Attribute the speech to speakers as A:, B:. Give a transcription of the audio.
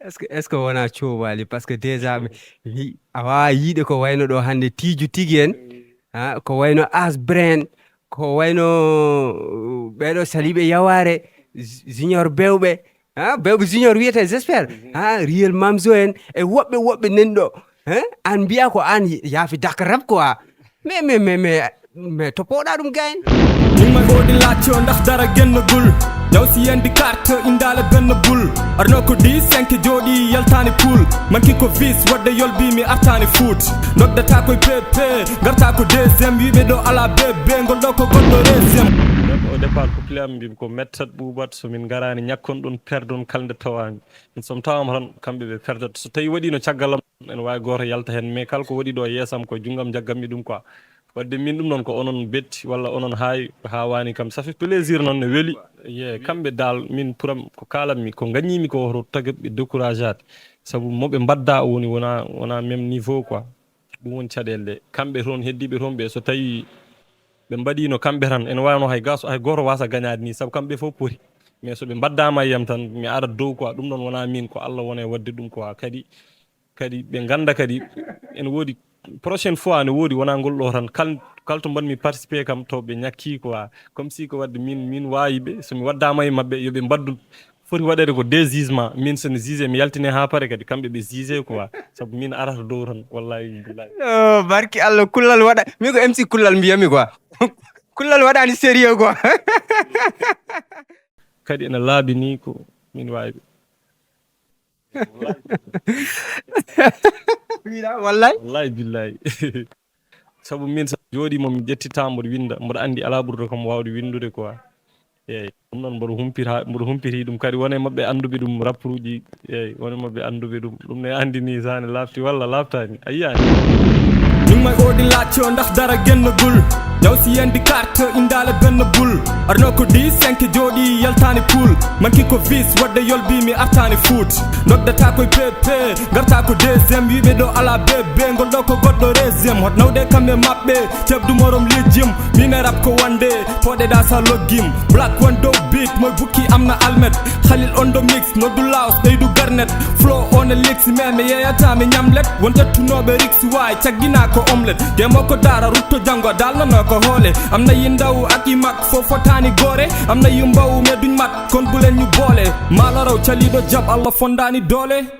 A: est-ce que wona coowali parce que déjà a wawa yiide ko wayno ɗo hannde tiiju tigi en ha ko wayno As Brain ko wayno ɓeɗo saliɓe yaware junior bewɓe ha bewɓe junior wiyete j'espère ha Real Mamzo en e woɓɓe nan ɗo an mbiya ko an yaafi dak rap quoi mais topoɗa ɗum gayen
B: ɗumma oɗi lacco ndax dara gennagol jawsi yandi carte indala benn bul arno ko 10 jooɗi yaltani pool manki ko vis wadde yolbi mi artani foot noddata koye pp garta ko deuxiéme wiɓe ɗo ala bébé ngol ɗo ko goɗɗo deuxiéme
C: au départ ko am mbimi ko mettat ɓuuɓat somin garani ñakkon ɗon perdon kalde tawami min somi tawama tan kamɓe ɓe perdata so tawi waɗino caggalam ene wawi goto yalta hen mais kala ko waɗi ɗo yeesam ko junggam jaggammi ɗum quoi wadde min ɗum noon ko onon betti walla onon hawani kam ça fait plaisir noon ne weeli kamɓe dal min puram ko kalatmi ko gagnimi ko to tagui ɓe découragé ade saabu moɓe mbadda woni wona même niveau quoi ɗum woni caɗele ɗe kamɓe toon heddiɓe toon ɓe so tawi ɓe mbaɗino kamɓe tan ene wawno hay goto wasa gagnade ni saabu kamɓe fof pooti mais so ɓe mbaddama e yam tan mi ara dow quoi ɗum noon wona min ko Allah wona e wadde ɗum quoi kadi ɓe ganda kadi ene woodi prochaine fois ne woodi wona ngol ɗo tan kala to mbanmi participé kam to ɓe ñakki quoi comme si ko wadde min wawiɓe somi waddama e mabɓe yoɓe mbaddu foti waɗede ko des jugement min sono juge mi yaltine ha paare kadi kamɓe ɓe juge quoi saabu min arata dow tan wallahi billahi
A: barki Allah kullal waɗa min ko MC kullal mbiyami quoi kullal waɗani sérieux quoi
C: kadi ene laabi ni ko min wawiɓe wallahi billahi saabu min so jooɗima mi ƴettitama mboɗo winda mboɗo andi ala ɓurdo kam wawde windude quoi eyyi ɗum noon mboɗo humpiti ɗum kadi wone mabɓe anduɓe ɗum rapperuji eyyi wone mabɓe anduɓe ɗum ne andini sane lafti walla laftani a yiyani
B: ɗumma oɗi lacco ndax dara gennagol jawsi yandi carte indala benn bul arno ko 10 jooɗi yaltani pool manki ko vis wadde yolbi mi artani foot noddata koye pp garta ko deuxiéme wiɓe ɗo ala bébé ngol ɗo ko goɗɗo deuxiéme hot nawde kamɓe mabɓe tebdumorom lijjim min e rap ko wande poɗeɗa sa loggim black one dow beat moye bukki amna almet khalil on do mix noddu laos ɓeydu garnet flow on e lix mais mi yeyata mi ñamlet won ƴettunoɓe rix way caggina ko omelette demo ko dara rutto janggo dalnono ko hoole am na yi ndaw ak yi mag fo fotani gore am na yu mbaw mais duñ mat kon bu leen ñu boole maa la raw caliɗo jab Allah fondani doole